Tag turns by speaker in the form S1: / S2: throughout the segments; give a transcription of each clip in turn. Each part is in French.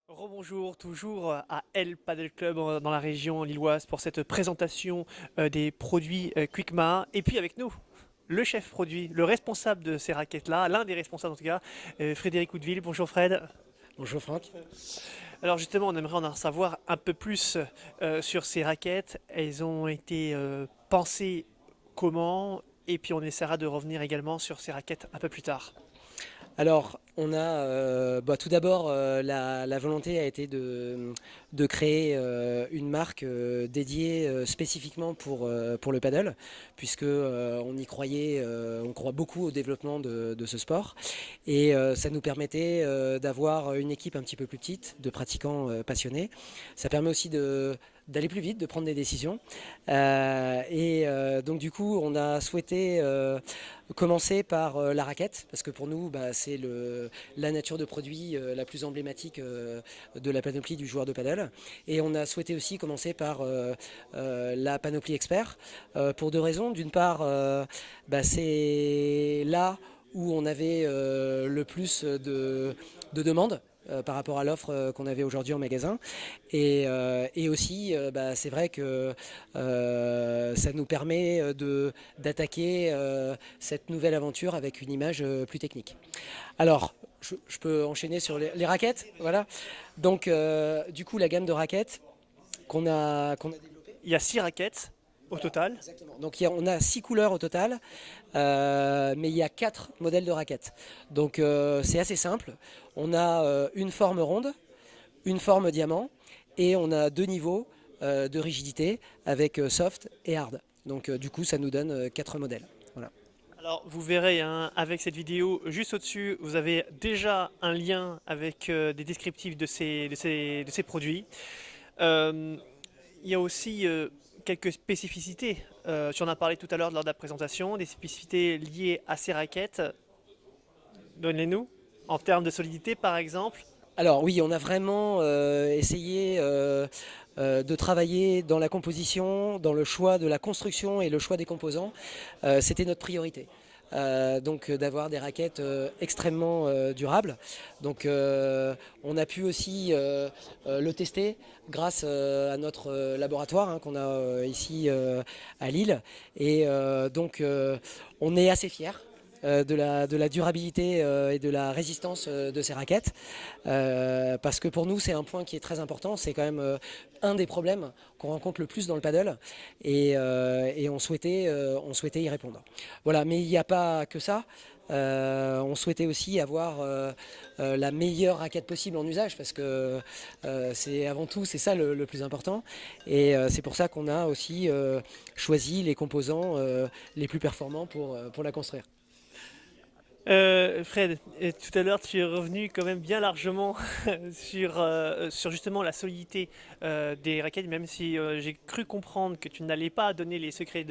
S1: Rebonjour, toujours à El Padel Club dans la région lilloise pour cette présentation des produits Quickma. Et puis avec nous, le chef produit, le responsable de ces raquettes-là, l'un des responsables en tout cas, Frédéric Houdeville. Bonjour Fred.
S2: Bonjour Franck.
S1: Alors justement, on aimerait en savoir un peu plus sur ces raquettes. Elles ont été pensées comment? Et puis on essaiera de revenir également sur ces raquettes un peu plus tard.
S2: Alors, on a tout d'abord la volonté a été de créer une marque dédiée spécifiquement pour le paddle, puisque on y croyait, on croit beaucoup au développement de ce sport, et ça nous permettait d'avoir une équipe un petit peu plus petite, de pratiquants passionnés. Ça permet aussi d'aller plus vite, de prendre des décisions. Donc du coup, on a souhaité commencer par la raquette, parce que pour nous, c'est la nature de produit la plus emblématique de la panoplie du joueur de paddle. Et on a souhaité aussi commencer par la panoplie expert, pour deux raisons. D'une part, c'est là où on avait le plus de demandes par rapport à l'offre qu'on avait aujourd'hui en magasin. Et aussi, c'est vrai que ça nous permet d'attaquer cette nouvelle aventure avec une image plus technique. Alors, je peux enchaîner sur les raquettes. Voilà. Donc, du coup, la gamme de raquettes qu'on a développée.
S1: Il y a 6 raquettes au
S2: Voilà,
S1: total.
S2: exactement. Donc on a 6 couleurs au total, mais il y a 4 modèles de raquettes. Donc c'est assez simple. On a une forme ronde, une forme diamant, et on a deux niveaux de rigidité avec soft et hard. Donc du coup ça nous donne 4 modèles. Voilà.
S1: Alors, vous verrez hein, avec cette vidéo, juste au-dessus, vous avez déjà un lien avec des descriptifs de ces produits. Euh, il y a aussi quelques spécificités. Tu en as parlé tout à l'heure lors de la présentation, des spécificités liées à ces raquettes. Donnez-nous, en termes de solidité par exemple.
S2: Alors oui, on a vraiment essayé de travailler dans la composition, dans le choix de la construction et le choix des composants. C'était notre priorité. Donc d'avoir des raquettes extrêmement durables. Donc on a pu aussi le tester grâce à notre laboratoire hein, qu'on a ici à Lille. Et on est assez fiers de la durabilité et de la résistance de ces raquettes. Parce que pour nous, c'est un point qui est très important. C'est quand même un des problèmes qu'on rencontre le plus dans le paddle. Et on souhaitait y répondre. Voilà, mais il n'y a pas que ça. On souhaitait aussi avoir la meilleure raquette possible en usage parce que c'est avant tout c'est ça le plus important et c'est pour ça qu'on a aussi choisi les composants les plus performants pour la construire.
S1: Fred, tout à l'heure tu es revenu quand même bien largement sur justement la solidité des raquettes, même si j'ai cru comprendre que tu n'allais pas donner les secrets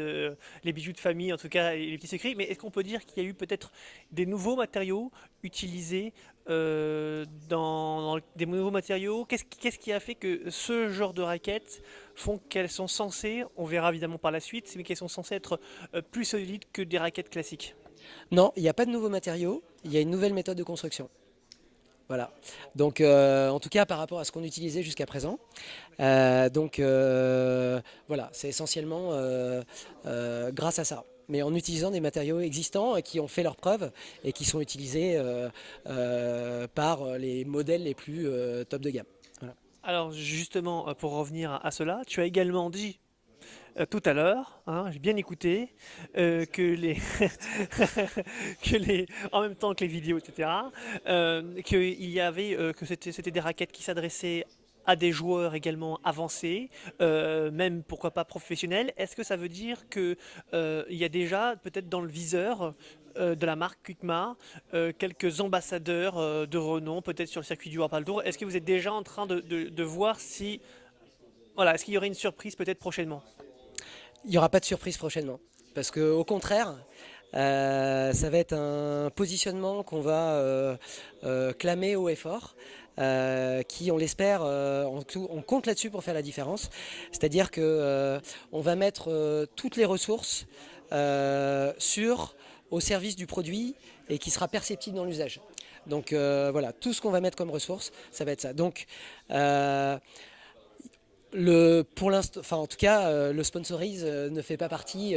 S1: les bijoux de famille, en tout cas les petits secrets, mais est-ce qu'on peut dire qu'il y a eu peut-être des nouveaux matériaux utilisés des nouveaux matériaux? Qu'est-ce qui a fait que ce genre de raquettes font qu'elles sont censées, on verra évidemment par la suite, mais qu'elles sont censées être plus solides que des raquettes classiques?
S2: Non, il n'y a pas de nouveaux matériaux, il y a une nouvelle méthode de construction. Voilà. Donc, en tout cas, par rapport à ce qu'on utilisait jusqu'à présent. Voilà, c'est essentiellement grâce à ça. Mais en utilisant des matériaux existants et qui ont fait leurs preuves et qui sont utilisés par les modèles les plus top de gamme. Voilà.
S1: Alors justement, pour revenir à cela, tu as également dit tout à l'heure, hein, j'ai bien écouté, que en même temps que les vidéos, etc., qu'il y avait, que c'était des raquettes qui s'adressaient à des joueurs également avancés, même pourquoi pas professionnels. Est-ce que ça veut dire que il y a déjà peut-être dans le viseur de la marque Quickma quelques ambassadeurs de renom, peut-être sur le circuit du World Padel Tour? Est-ce que vous êtes déjà en train de voir si, voilà, est-ce qu'il y aurait une surprise peut-être prochainement?
S2: Il n'y aura pas de surprise prochainement. Parce qu'au contraire, ça va être un positionnement qu'on va clamer haut et fort, qui, on l'espère, on compte là-dessus pour faire la différence. C'est-à-dire que on va mettre toutes les ressources au service du produit et qui sera perceptible dans l'usage. Donc voilà, tout ce qu'on va mettre comme ressources, ça va être ça. Donc euh, pour l'instant, enfin en tout cas, le sponsorise ne fait pas partie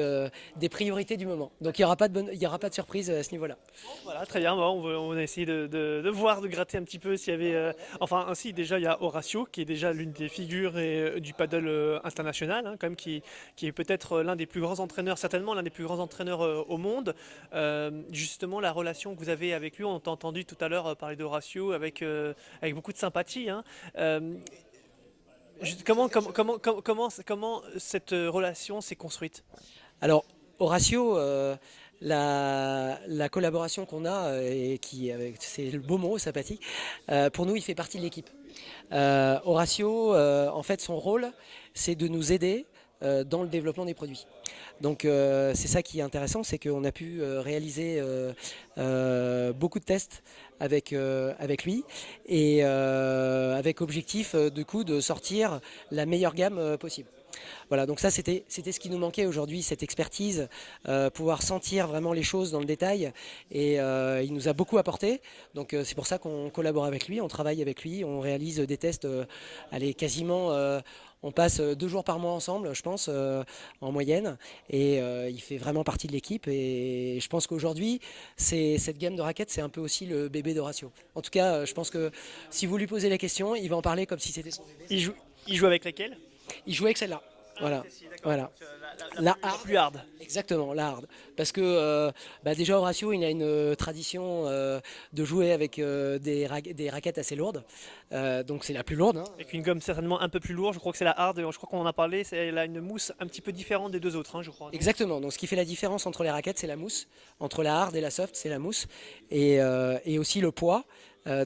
S2: des priorités du moment. Donc il n'y aura pas il y aura pas de surprise à ce niveau-là.
S1: Voilà, très bien. Bon, on va essayer de voir, de gratter un petit peu s'il y avait. Enfin, ainsi, déjà, il y a Horacio, qui est déjà l'une des figures du paddle international, hein, quand même, qui est peut-être l'un des plus grands entraîneurs, certainement l'un des plus grands entraîneurs au monde. Justement, la relation que vous avez avec lui, on t'a entendu tout à l'heure parler d'Horacio avec beaucoup de sympathie, hein. Euh, comment cette relation s'est construite?
S2: Alors, Horatio, la collaboration qu'on a, c'est le beau mot, sympathique, pour nous, il fait partie de l'équipe. Horatio, en fait, son rôle, c'est de nous aider dans le développement des produits. Donc c'est ça qui est intéressant, c'est qu'on a pu réaliser beaucoup de tests avec lui et avec objectif du coup de sortir la meilleure gamme possible. Voilà, donc ça c'était ce qui nous manquait aujourd'hui, cette expertise, pouvoir sentir vraiment les choses dans le détail et il nous a beaucoup apporté. Donc c'est pour ça qu'on collabore avec lui, on travaille avec lui, on réalise des tests, allez, quasiment on passe 2 jours par mois ensemble, je pense, en moyenne, et il fait vraiment partie de l'équipe. Et je pense qu'aujourd'hui, cette gamme de raquettes, c'est un peu aussi le bébé d'Horatio. En tout cas, je pense que si vous lui posez la question, il va en parler comme si c'était son bébé.
S1: Il joue, il joue avec laquelle?
S2: Il jouait avec celle-là. Voilà.
S1: Celle-ci, d'accord.
S2: Voilà.
S1: Donc,
S2: La
S1: la
S2: hard.
S1: plus hard.
S2: Exactement, la hard. Parce que déjà Horatio, il a une tradition de jouer avec des raquettes assez lourdes. Donc c'est la plus lourde, hein.
S1: Avec une gomme certainement un peu plus lourde, je crois que c'est la hard, je crois qu'on en a parlé, elle a une mousse un petit peu différente des deux autres, hein, je crois. Non.
S2: Exactement. Donc ce qui fait la différence entre les raquettes, c'est la mousse. Entre la hard et la soft, c'est la mousse. Et aussi le poids.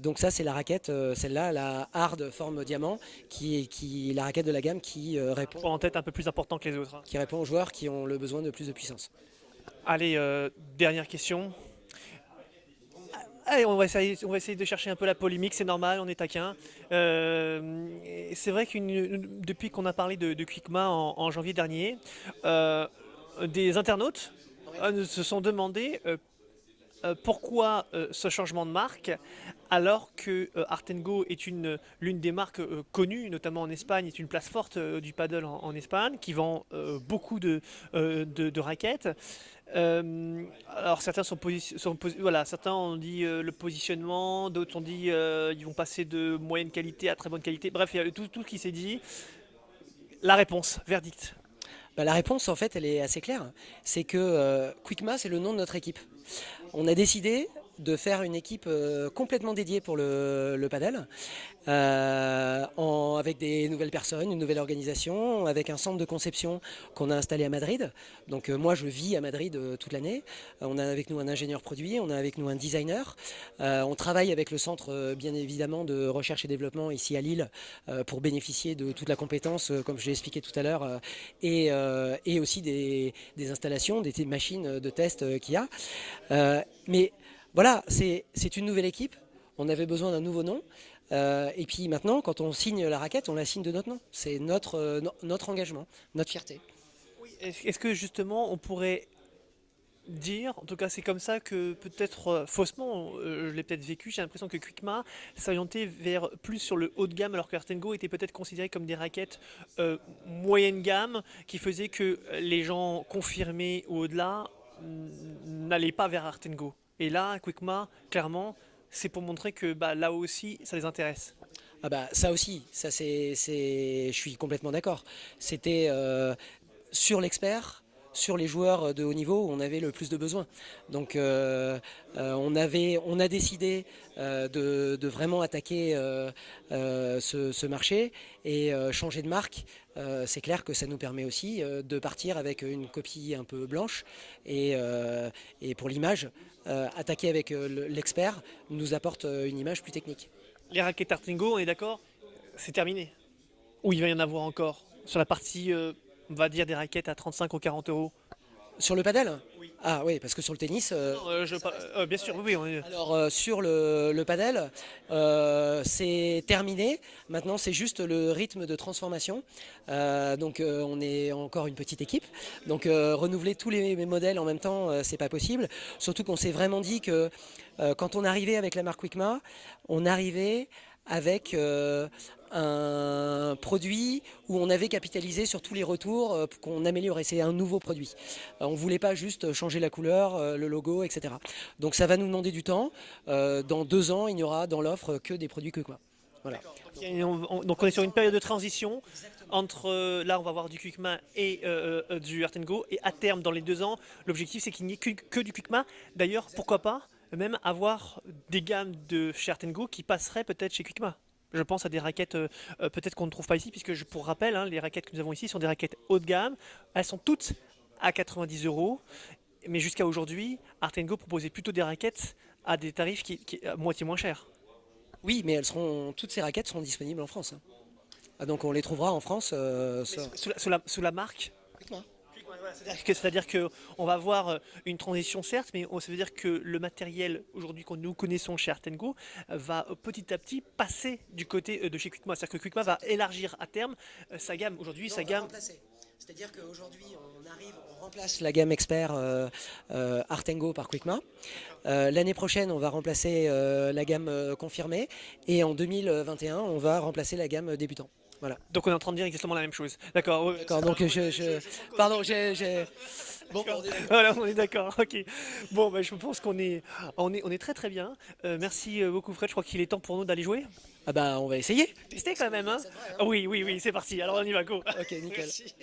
S2: Donc ça, c'est la raquette, celle-là, la hard forme diamant, qui est la raquette de la gamme
S1: Poids en tête un peu plus important que les autres, hein.
S2: qui répond aux joueurs qui ont le besoin de plus de puissance.
S1: Allez, dernière question. Allez, on va essayer de chercher un peu la polémique, c'est normal, on est taquin. Et c'est vrai que depuis qu'on a parlé de Quickma en janvier dernier, euh, des internautes se sont demandé pourquoi ce changement de marque alors que Artengo est l'une des marques connues, notamment en Espagne, est une place forte du paddle en Espagne, qui vend beaucoup de raquettes. Alors certains voilà, certains ont dit le positionnement, d'autres ont dit ils vont passer de moyenne qualité à très bonne qualité. Bref, il y a tout qui s'est dit. La réponse, verdict.
S2: Bah, la réponse, en fait, elle est assez claire. C'est que Quickma, c'est le nom de notre équipe. On a décidé de faire une équipe complètement dédiée pour le paddle, avec des nouvelles personnes, une nouvelle organisation, avec un centre de conception qu'on a installé à Madrid. Donc moi, je vis à Madrid toute l'année. On a avec nous un ingénieur produit, on a avec nous un designer. On travaille avec le centre, bien évidemment, de recherche et développement ici à Lille pour bénéficier de toute la compétence, comme je l'ai expliqué tout à l'heure, et aussi des installations, des machines de test qu'il y a. Mais voilà, c'est une nouvelle équipe. On avait besoin d'un nouveau nom. Et puis maintenant, quand on signe la raquette, on la signe de notre nom. C'est notre engagement, notre fierté.
S1: Est-ce que justement on pourrait dire, en tout cas c'est comme ça que peut-être faussement, je l'ai peut-être vécu, j'ai l'impression que Quickma s'orientait vers plus sur le haut de gamme alors que Artengo était peut-être considéré comme des raquettes moyenne gamme qui faisaient que les gens confirmés ou au-delà n'allaient pas vers Artengo. Et là, Quickma, clairement, c'est pour montrer que bah, là aussi ça les intéresse.
S2: Ah bah ça aussi, ça je suis complètement d'accord. C'était sur l'expert, sur les joueurs de haut niveau où on avait le plus de besoins. Donc on a décidé de vraiment attaquer ce marché et changer de marque. C'est clair que ça nous permet aussi de partir avec une copie un peu blanche et pour l'image, attaquer avec l'expert nous apporte une image plus technique.
S1: Les raquettes Artengo, on est d'accord, c'est terminé. Ou il va y en avoir encore sur la partie, on va dire, des raquettes à 35 ou 40 euros.
S2: Sur le padel?
S1: Oui.
S2: Ah oui, parce que sur le tennis,
S1: Non, bien sûr, oui, oui,
S2: alors sur le padel, c'est terminé. Maintenant, c'est juste le rythme de transformation. Donc on est encore une petite équipe. Donc renouveler tous les modèles en même temps, c'est pas possible. Surtout qu'on s'est vraiment dit que quand on arrivait avec la marque Wicma, on arrivait avec un produit où on avait capitalisé sur tous les retours pour qu'on améliorait. C'est un nouveau produit. On ne voulait pas juste changer la couleur, le logo, etc. Donc ça va nous demander du temps. Dans 2 ans, il n'y aura dans l'offre que des produits Quickma. Voilà.
S1: donc on est sur une période de transition entre là on va avoir du Quickma et du Art Go et à terme dans les 2 ans l'objectif c'est qu'il n'y ait que du Quickma. D'ailleurs pourquoi pas même avoir des gammes de chez Art Go qui passeraient peut-être chez Quickma. Je pense à des raquettes peut-être qu'on ne trouve pas ici puisque pour rappel hein, les raquettes que nous avons ici sont des raquettes haut de gamme. Elles sont toutes à 90 euros mais jusqu'à aujourd'hui Art Go proposait plutôt des raquettes à des tarifs qui à moitié moins chers.
S2: Oui, mais toutes ces raquettes seront disponibles en France, hein. Ah, donc on les trouvera en France.
S1: Mais sous la marque.
S2: Quickma.
S1: C'est-à-dire que on va avoir une transition certes, mais ça veut dire que le matériel aujourd'hui que nous connaissons chez Art Go va petit à petit passer du côté de chez Quickma. C'est-à-dire que Quickma va élargir à terme sa gamme. Aujourd'hui,
S2: Non,
S1: sa
S2: on va
S1: gamme.
S2: remplacer. C'est-à-dire qu'aujourd'hui, on remplace la gamme Expert Art Go par Quickma. L'année prochaine, on va remplacer la gamme confirmée. Et en 2021, on va remplacer la gamme débutant. Voilà.
S1: Donc on est en train de dire exactement la même chose. D'accord. Ouais,
S2: D'accord, donc pardon, Bon,
S1: voilà, on est d'accord. Ok. Bon, bah, je pense on est très très bien. Merci beaucoup Fred. Je crois qu'il est temps pour nous d'aller jouer.
S2: Ah bah, on va essayer.
S1: Tester quand même, hein. Oui, oui, oui. C'est parti. Alors on y va. Go.
S2: Ok, nickel.
S1: Merci.